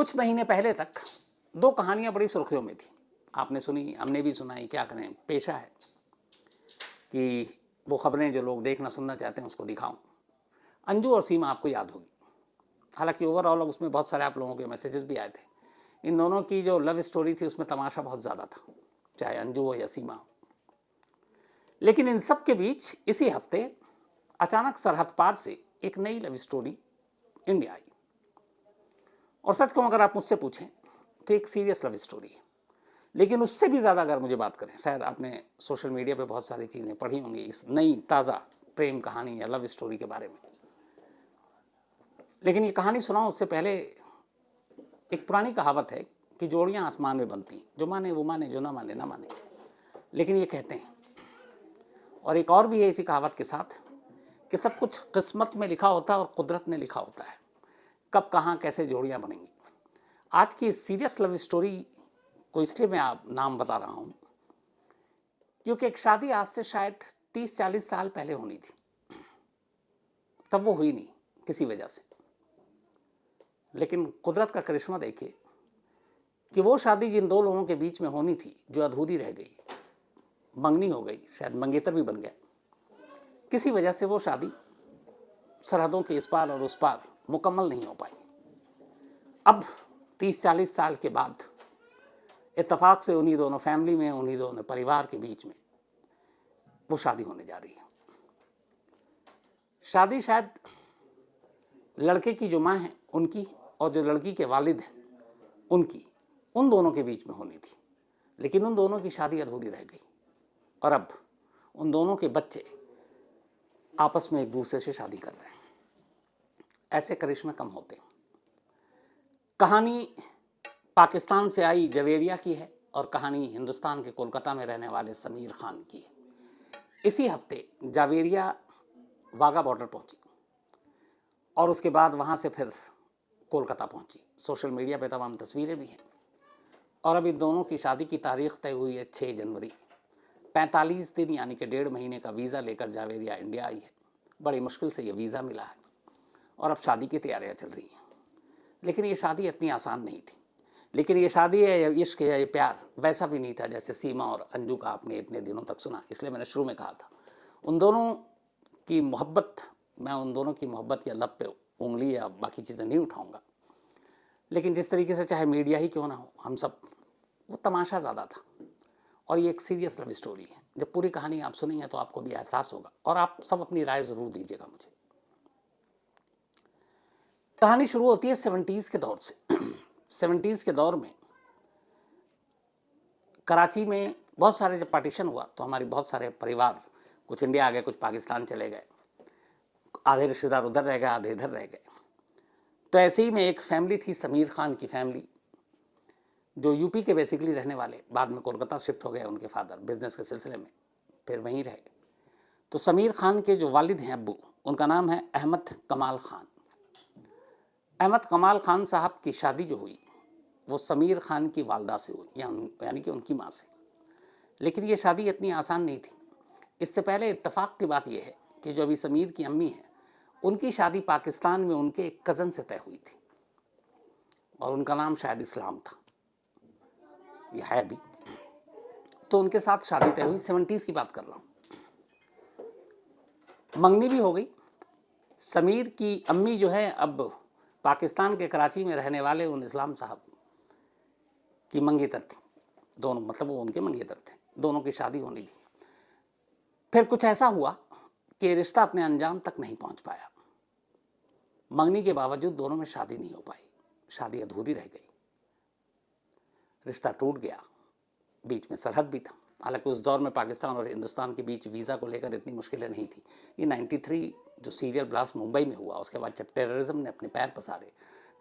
कुछ महीने पहले तक दो कहानियां बड़ी सुर्खियों में थी। आपने सुनी, हमने भी सुनाई, क्या करें, पेशा है कि वो खबरें जो लोग देखना सुनना चाहते हैं उसको दिखाऊं। अंजू और सीमा आपको याद होगी, हालांकि ओवरऑल उसमें बहुत सारे आप लोगों के मैसेजेस भी आए थे। इन दोनों की जो लव स्टोरी थी उसमें तमाशा बहुत ज़्यादा था, चाहे अंजू हो या सीमा हो। लेकिन इन सब के बीच इसी हफ्ते अचानक सरहद पार से एक नई लव स्टोरी इंडिया आई। और सच कहूं, अगर आप मुझसे पूछें तो एक सीरियस लव स्टोरी है। लेकिन उससे भी ज़्यादा अगर मुझे बात करें, शायद आपने सोशल मीडिया पे बहुत सारी चीज़ें पढ़ी होंगी इस नई ताज़ा प्रेम कहानी या लव स्टोरी के बारे में। लेकिन ये कहानी सुनाऊं उससे पहले, एक पुरानी कहावत है कि जोड़ियां आसमान में बनती, जो माने वो माने, जो ना माने ना माने, लेकिन ये कहते हैं। और एक और भी है इसी कहावत के साथ कि सब कुछ किस्मत में लिखा होता है और कुदरत ने लिखा होता है, कब कहाँ कैसे जोड़ियां बनेंगी। आज की सीरियस लव स्टोरी को इसलिए मैं आप नाम बता रहा हूं क्योंकि एक शादी आज से शायद 30-40 साल पहले होनी थी, तब वो हुई नहीं किसी वजह से। लेकिन कुदरत का करिश्मा देखिए कि वो शादी जिन दो लोगों के बीच में होनी थी, जो अधूरी रह गई, मंगनी हो गई, शायद मंगेतर भी बन गया, किसी वजह से वो शादी सरहदों के इस पार और उस पार मुकम्मल नहीं हो पाई। अब 30-40 साल के बाद इत्तेफाक से उन्हीं दोनों फैमिली में, उन्हीं दोनों परिवार के बीच में वो शादी होने जा रही है। शादी शायद लड़के की जो माँ है उनकी और जो लड़की के वालिद हैं उनकी, उन दोनों के बीच में होनी थी। लेकिन उन दोनों की शादी अधूरी रह गई और अब उन दोनों के बच्चे आपस में एक दूसरे से शादी कर रहे हैं। ऐसे करिश्मे कम होते हैं। कहानी पाकिस्तान से आई जवेरिया की है और कहानी हिंदुस्तान के कोलकाता में रहने वाले समीर खान की है। इसी हफ्ते जावेरिया वाघा बॉर्डर पहुंची और उसके बाद वहां से फिर कोलकाता पहुंची। सोशल मीडिया पे तमाम तस्वीरें भी हैं। और अब इन दोनों की शादी की तारीख तय हुई है 6 जनवरी। 45 दिन यानी कि 1.5 महीने का वीज़ा लेकर जावेरिया इंडिया आई है। बड़ी मुश्किल से ये वीज़ा मिला है और अब शादी की तैयारियां चल रही हैं। लेकिन ये शादी इतनी आसान नहीं थी। लेकिन ये शादी है या इश्क या ये प्यार वैसा भी नहीं था जैसे सीमा और अंजू का आपने इतने दिनों तक सुना। इसलिए मैंने शुरू में कहा था उन दोनों की मोहब्बत, मैं उन दोनों की मोहब्बत या लब पे उंगली या बाकी चीज़ें नहीं उठाऊंगा। लेकिन जिस तरीके से चाहे मीडिया ही क्यों ना हो, हम सब, वो तमाशा ज़्यादा था। और ये एक सीरियस लव स्टोरी है। जब पूरी कहानी आप सुनेंगे तो आपको भी एहसास होगा और आप सब अपनी राय ज़रूर दीजिएगा मुझे। कहानी शुरू होती है 70s के दौर से। 70s के दौर में कराची में बहुत सारे, जब पार्टीशन हुआ तो हमारी बहुत सारे परिवार, कुछ इंडिया आ गए, कुछ पाकिस्तान चले गए, आधे रिश्तेदार उधर रह गए, आधे इधर रह गए। तो ऐसे ही में एक फैमिली थी, समीर खान की फैमिली, जो यूपी के बेसिकली रहने वाले, बाद में कोलकाता शिफ्ट हो गए उनके फादर बिजनेस के सिलसिले में, फिर वहीं रहे। तो समीर खान के जो वालिद हैं अब्बू, उनका नाम है अहमद कमाल खान। अहमद कमाल खान साहब की शादी जो हुई वो समीर खान की वालदा से हुई, यानी कि उनकी माँ से। लेकिन ये शादी इतनी आसान नहीं थी। इससे पहले इत्तेफाक की बात यह है कि जो अभी समीर की अम्मी है उनकी शादी पाकिस्तान में उनके एक कज़न से तय हुई थी और उनका नाम शायद इस्लाम था, यह है भी। तो उनके साथ शादी तय हुई, 70s की बात कर रहा हूँ। मंगनी भी हो गई। समीर की अम्मी जो है अब पाकिस्तान के कराची में रहने वाले उन इस्लाम साहब की मंगेतर थी। दोनों, मतलब वो उनके मंगेतर थे, दोनों की शादी होनी थी। फिर कुछ ऐसा हुआ कि रिश्ता अपने अंजाम तक नहीं पहुंच पाया। मंगनी के बावजूद दोनों में शादी नहीं हो पाई, शादी अधूरी रह गई, रिश्ता टूट गया। बीच में सरहद भी था। हालांकि उस दौर में पाकिस्तान और हिंदुस्तान के बीच वीज़ा को लेकर इतनी मुश्किलें नहीं थी। ये 93 जो सीरियल ब्लास्ट मुंबई में हुआ, उसके बाद जब टेररिज्म ने अपने पैर पसारे,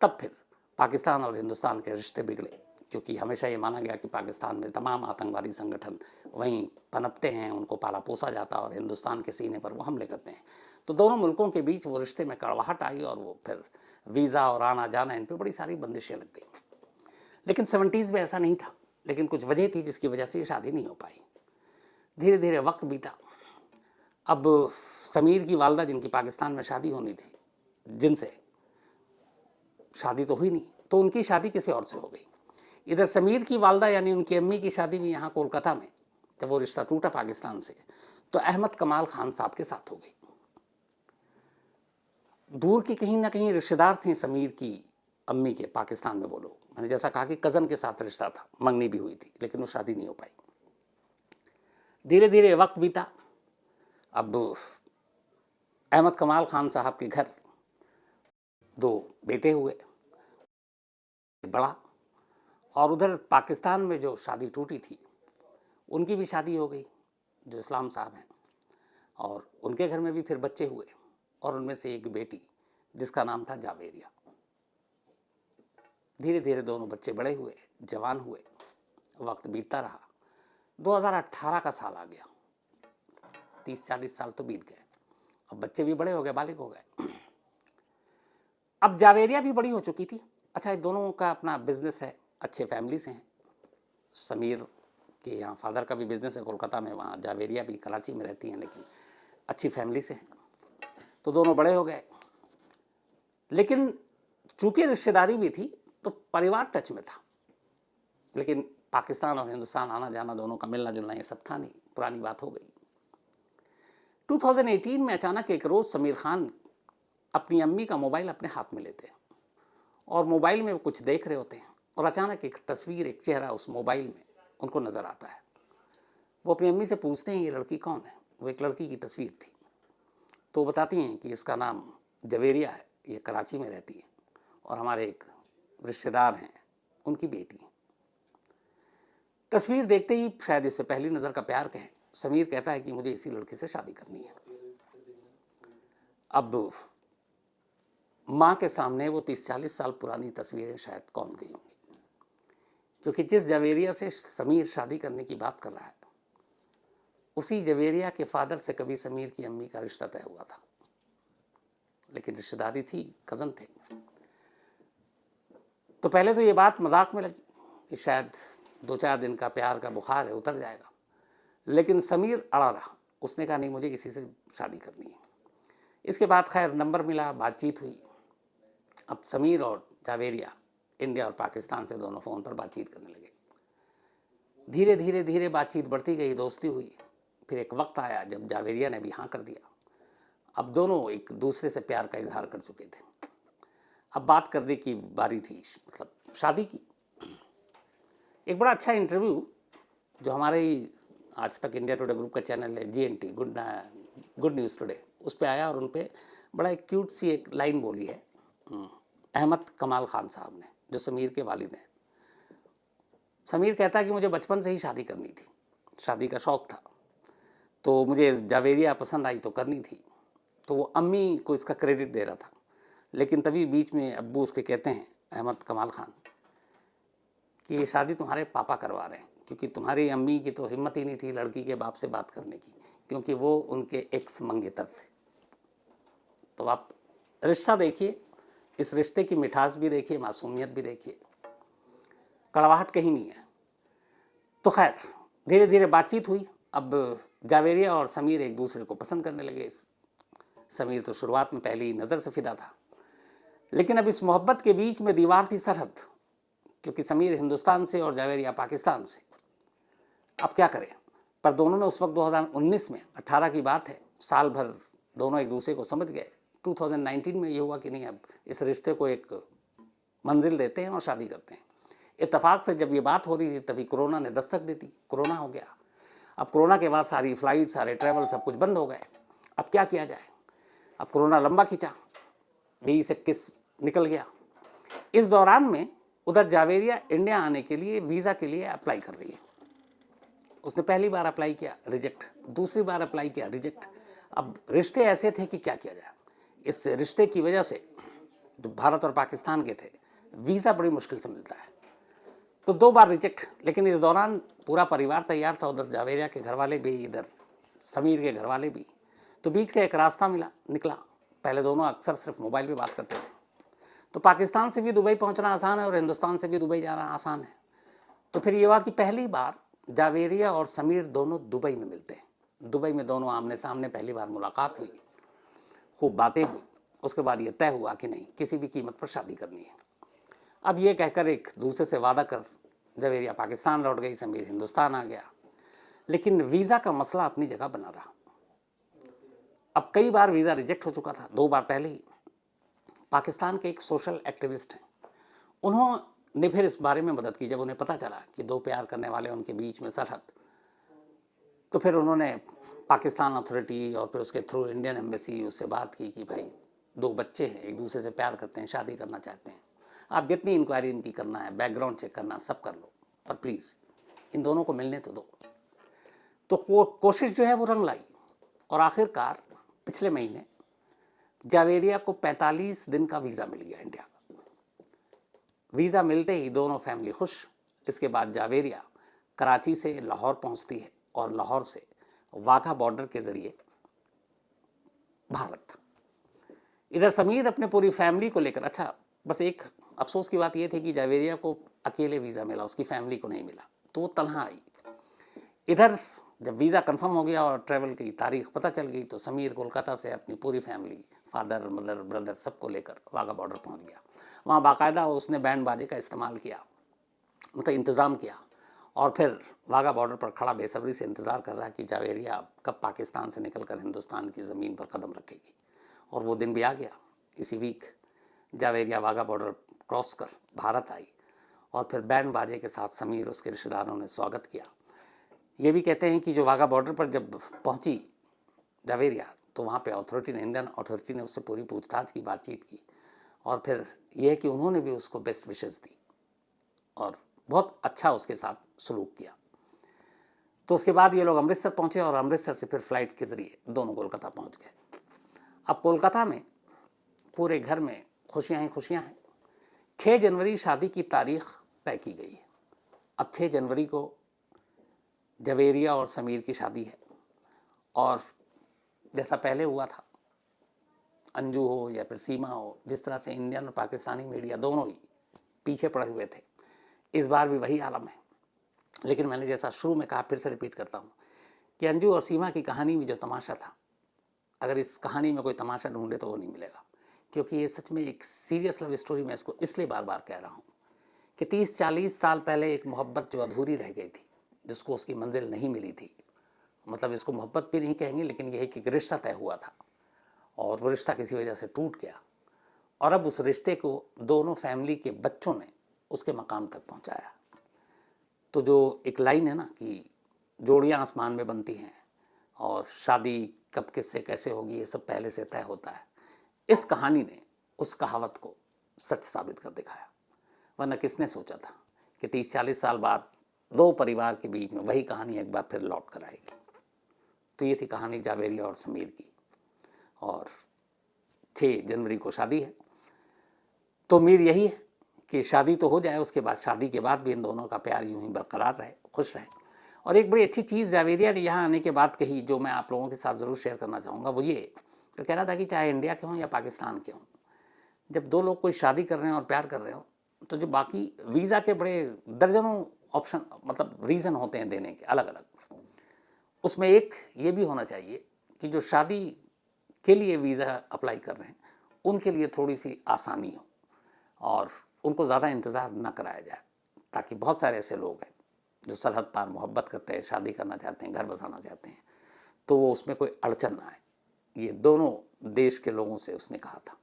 तब फिर पाकिस्तान और हिंदुस्तान के रिश्ते बिगड़े। क्योंकि हमेशा ये माना गया कि पाकिस्तान में तमाम आतंकवादी संगठन वहीं पनपते हैं, उनको पाला पोसा जाता है और हिंदुस्तान के सीने पर वो हमले करते हैं। तो दोनों मुल्कों के बीच वो रिश्ते में कड़वाहट आई और वो फिर वीज़ा और आना जाना, इन पर बड़ी सारी बंदिशें लग गई। लेकिन 70s में ऐसा नहीं था। लेकिन कुछ वजह थी जिसकी वजह से ये शादी नहीं हो पाई। धीरे धीरे वक्त बीता। अब समीर की वालदा, जिनकी पाकिस्तान में शादी होनी थी, जिनसे शादी तो हुई नहीं, तो उनकी शादी किसी और से हो गई। इधर समीर की वालदा यानी उनकी अम्मी की शादी भी यहाँ कोलकाता में, जब वो रिश्ता टूटा पाकिस्तान से, तो अहमद कमाल खान साहब के साथ हो गई। दूर के कहीं ना कहीं रिश्तेदार थे समीर की अम्मी के पाकिस्तान में वो लोग। मैंने जैसा कहा कि कज़न के साथ रिश्ता था, मंगनी भी हुई थी, लेकिन वो शादी नहीं हो पाई। धीरे धीरे वक्त बीता। अब अहमद कमाल खान साहब के घर 2 बेटे हुए, बड़ा, और उधर पाकिस्तान में जो शादी टूटी थी उनकी भी शादी हो गई, जो इस्लाम साहब हैं, और उनके घर में भी फिर बच्चे हुए, और उनमें से एक बेटी जिसका नाम था जावेरिया। धीरे धीरे दोनों बच्चे बड़े हुए, जवान हुए, वक्त बीतता रहा। 2018 का साल आ गया, 30-40 साल तो बीत गए। अब बच्चे भी बड़े हो गए, बालिग हो गए। अब जावेरिया भी बड़ी हो चुकी थी। अच्छा, ये दोनों का अपना बिजनेस है, अच्छे फैमिली से हैं। समीर के यहाँ फादर का भी बिजनेस है कोलकाता में, वहाँ जावेरिया भी कराची में रहती हैं, लेकिन अच्छी फैमिली से हैं। तो दोनों बड़े हो गए, लेकिन चूंकि रिश्तेदारी भी थी तो परिवार टच में था, लेकिन पाकिस्तान और हिंदुस्तान आना जाना दोनों का, मिलना जुलना ये सब था नहीं, पुरानी बात हो गई। 2018 में अचानक एक रोज़ समीर खान अपनी अम्मी का मोबाइल अपने हाथ में लेते हैं और मोबाइल में वो कुछ देख रहे होते हैं, और अचानक एक तस्वीर, एक चेहरा उस मोबाइल में उनको नज़र आता है। वो अपनी अम्मी से पूछते हैं ये लड़की कौन है। वो एक लड़की की तस्वीर थी, तो वो बताती हैं कि इसका नाम जवेरिया है, ये कराची में रहती है, और हमारे एक रिश्तेदार हैं, उनकी बेटी है। तस्वीर देखते ही, शायद इससे पहली नज़र का प्यार कहें, समीर कहता है कि मुझे इसी लड़के से शादी करनी है। अब माँ के सामने वो 30-40 साल पुरानी तस्वीरें शायद कौन गई होंगी, क्योंकि जिस जवेरिया से समीर शादी करने की बात कर रहा है, उसी जवेरिया के फादर से कभी समीर की अम्मी का रिश्ता तय हुआ था, लेकिन रिश्तेदारी थी, कज़न थे। तो पहले तो ये बात मजाक में लगी कि शायद 2-4 दिन का प्यार का बुखार है, उतर जाएगा, लेकिन समीर अड़ा रहा। उसने कहा नहीं, मुझे इसी से शादी करनी है। इसके बाद खैर नंबर मिला, बातचीत हुई। अब समीर और जावेरिया इंडिया और पाकिस्तान से दोनों फ़ोन पर बातचीत करने लगे। धीरे धीरे धीरे बातचीत बढ़ती गई, दोस्ती हुई। फिर एक वक्त आया जब जावेरिया ने भी हाँ कर दिया। अब दोनों एक दूसरे से प्यार का इजहार कर चुके थे। अब बात करने की बारी थी, मतलब शादी की। एक बड़ा अच्छा इंटरव्यू जो हमारे ही आज तक इंडिया टुडे ग्रुप का चैनल है, GNT, गुड न्यूज़ टुडे, उस पर आया, और उन पर बड़ा एक क्यूट सी एक लाइन बोली है अहमद कमाल खान साहब ने, जो समीर के वालिद हैं। समीर कहता है कि मुझे बचपन से ही शादी करनी थी, शादी का शौक़ था, तो मुझे जावेरिया पसंद आई तो करनी थी। तो वो अम्मी को इसका क्रेडिट दे रहा था, लेकिन तभी बीच में अब्बू उसके कहते हैं, अहमद कमाल खान, कि ये शादी तुम्हारे पापा करवा रहे हैं, क्योंकि तुम्हारी अम्मी की तो हिम्मत ही नहीं थी लड़की के बाप से बात करने की, क्योंकि वो उनके एक्स मंगेतर थे। तो आप रिश्ता देखिए, इस रिश्ते की मिठास भी देखिए, मासूमियत भी देखिए, कड़वाहट कहीं नहीं है। तो खैर धीरे धीरे बातचीत हुई। अब जावेरिया और समीर एक दूसरे को पसंद करने लगे। समीर तो शुरुआत में पहली नज़र से फिदा था, लेकिन अब इस मोहब्बत के बीच में दीवार थी, सरहद, क्योंकि समीर हिंदुस्तान से और जावेरिया पाकिस्तान से। अब क्या करें, पर दोनों ने उस वक्त 2019 में, 18 की बात है, साल भर दोनों एक दूसरे को समझ गए। 2019 में ये हुआ कि नहीं, अब इस रिश्ते को एक मंजिल देते हैं और शादी करते हैं। इत्तेफाक से जब ये बात हो रही थी तभी कोरोना ने दस्तक दी थी, कोरोना हो गया। अब कोरोना के बाद सारी फ्लाइट, सारे ट्रैवल, सब कुछ बंद हो गए। अब क्या किया जाए, अब कोरोना लंबा खींचा, 2021 निकल गया। इस दौरान में उधर जावेरिया इंडिया आने के लिए वीज़ा के लिए अप्लाई कर रही है। उसने पहली बार अप्लाई किया, रिजेक्ट, दूसरी बार अप्लाई किया, रिजेक्ट। अब रिश्ते ऐसे थे कि क्या किया जाए। इस रिश्ते की वजह से जो भारत और पाकिस्तान के थे, वीज़ा बड़ी मुश्किल से मिलता है, तो 2 बार रिजेक्ट। लेकिन इस दौरान पूरा परिवार तैयार था, उधर जावेरिया के घर वाले भी, इधर समीर के घर वाले भी। तो बीच का एक रास्ता निकला। पहले दोनों अक्सर सिर्फ मोबाइल पे बात करते थे। तो पाकिस्तान से भी दुबई पहुंचना आसान है और हिंदुस्तान से भी दुबई जाना आसान है। तो फिर ये हुआ कि पहली बार जावेरिया और समीर दोनों दुबई में मिलते हैं। दुबई में दोनों आमने सामने पहली बार मुलाकात हुई, खूब बातें हुई। उसके बाद ये तय हुआ कि नहीं, किसी भी कीमत पर शादी करनी है। अब ये कहकर एक दूसरे से वादा कर जवेरिया पाकिस्तान लौट गई, समीर हिंदुस्तान आ गया। लेकिन वीज़ा का मसला अपनी जगह बना रहा। अब कई बार वीज़ा रिजेक्ट हो चुका था, 2 बार पहले ही। पाकिस्तान के एक सोशल एक्टिविस्ट हैं, उन्होंने फिर इस बारे में मदद की। जब उन्हें पता चला कि 2 प्यार करने वाले उनके बीच में सरहद, तो फिर उन्होंने पाकिस्तान अथॉरिटी और फिर उसके थ्रू इंडियन एम्बेसी उससे बात की कि भाई 2 बच्चे हैं, एक दूसरे से प्यार करते हैं, शादी करना चाहते हैं, आप जितनी इंक्वायरी इनकी करना है, बैकग्राउंड चेक करना, सब कर लो, पर प्लीज़ इन दोनों को मिलने तो दो। तो वो कोशिश जो है वो रंग लाई, और आखिरकार पिछले महीने जावेरिया को 45 दिन का वीज़ा मिल गया इंडिया का। वीज़ा मिलते ही दोनों फैमिली खुश। इसके बाद जावेरिया कराची से लाहौर पहुंचती है और लाहौर से वाघा बॉर्डर के ज़रिए भारत। इधर समीर अपने पूरी फैमिली को लेकर, अच्छा बस एक अफसोस की बात यह थी कि जावेरिया को अकेले वीज़ा मिला, उसकी फैमिली को नहीं मिला, तो वो तन्हा आई। इधर जब वीज़ा कंफर्म हो गया और ट्रैवल की तारीख पता चल गई, तो समीर कोलकाता से अपनी पूरी फैमिली, फादर मदर ब्रदर सबको लेकर वाघा बॉर्डर पहुंच गया। वहाँ बाकायदा उसने बैंड बाजे का इस्तेमाल किया, मतलब इंतज़ाम किया, और फिर वाघा बॉर्डर पर खड़ा बेसब्री से इंतज़ार कर रहा कि जावेरिया कब पाकिस्तान से निकलकर हिंदुस्तान की ज़मीन पर कदम रखेगी। और वो दिन भी आ गया। इसी week Javeria Wagah border cross कर भारत आई, और फिर बैंड बाजे के साथ समीर उसके रिश्तेदारों ने स्वागत किया। ये भी कहते हैं कि जो वाघा बॉर्डर पर जब पहुंची जावेरिया, तो वहाँ पे अथॉरिटी ने, इंडियन अथॉरिटी ने उससे पूरी पूछताछ की, बातचीत की, और फिर यह है कि उन्होंने भी उसको बेस्ट विशेस दी और बहुत अच्छा उसके साथ सलूक किया। तो उसके बाद ये लोग अमृतसर पहुँचे और अमृतसर से फिर फ्लाइट के ज़रिए दोनों कोलकाता पहुँच गए। अब कोलकाता में पूरे घर में खुशियाँ ही खुशियाँ हैं। 6 जनवरी शादी की तारीख तय की गई है। अब 6 जनवरी को जवेरिया और समीर की शादी है, और जैसा पहले हुआ था, अंजू हो या फिर सीमा हो, जिस तरह से इंडियन और पाकिस्तानी मीडिया दोनों ही पीछे पड़े हुए थे, इस बार भी वही आलम है। लेकिन मैंने जैसा शुरू में कहा, फिर से रिपीट करता हूँ कि अंजू और सीमा की कहानी में जो तमाशा था, अगर इस कहानी में कोई तमाशा ढूंढे तो वो नहीं मिलेगा, क्योंकि ये सच में एक सीरियस लव स्टोरी। मैं इसको इसलिए बार बार कह रहा हूँ कि 30-40 साल पहले एक मोहब्बत जो अधूरी रह गई थी, जिसको उसकी मंजिल नहीं मिली थी, मतलब इसको मोहब्बत भी नहीं कहेंगे, लेकिन यह कि एक रिश्ता तय हुआ था और वो रिश्ता किसी वजह से टूट गया, और अब उस रिश्ते को दोनों फैमिली के बच्चों ने उसके मकाम तक पहुंचाया। तो जो एक लाइन है ना कि जोड़ियां आसमान में बनती हैं और शादी कब किससे कैसे होगी ये सब पहले से तय होता है, इस कहानी ने उस कहावत को सच साबित कर दिखाया। वरना किसने सोचा था कि 30-40 साल बाद 2 परिवार के बीच में वही कहानी एक बार फिर लौट कर आएगी। तो ये थी कहानी जावेरिया और समीर की, और 6 जनवरी को शादी है। तो उम्मीद यही है कि शादी तो हो जाए, उसके बाद शादी के बाद भी इन दोनों का प्यार यूं ही बरकरार रहे, खुश रहे। और एक बड़ी अच्छी चीज़ जावेरिया ने यहाँ आने के बाद कही, जो मैं आप लोगों के साथ ज़रूर शेयर करना चाहूँगा, वो ये तो कह रहा था कि चाहे इंडिया के हों या पाकिस्तान के हों, जब 2 लोग कोई शादी कर रहे हैं और प्यार कर रहे हो, तो जो बाकी वीज़ा के बड़े दर्जनों ऑप्शन, मतलब रीज़न होते हैं देने के अलग अलग, उसमें एक ये भी होना चाहिए कि जो शादी के लिए वीज़ा अप्लाई कर रहे हैं उनके लिए थोड़ी सी आसानी हो और उनको ज़्यादा इंतज़ार न कराया जाए, ताकि बहुत सारे ऐसे लोग हैं जो सरहद पार मोहब्बत करते हैं, शादी करना चाहते हैं, घर बसाना चाहते हैं, तो वो उसमें कोई अड़चन ना आए। ये दोनों देश के लोगों से उसने कहा था।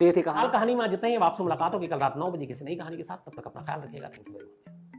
तो ये थी कहानी में आज इतना ही। अब आपसे मुलाकात होगी कल रात 9 बजे किसी नई कहानी के साथ। तब तक अपना ख्याल रखिएगा। Thank you very much.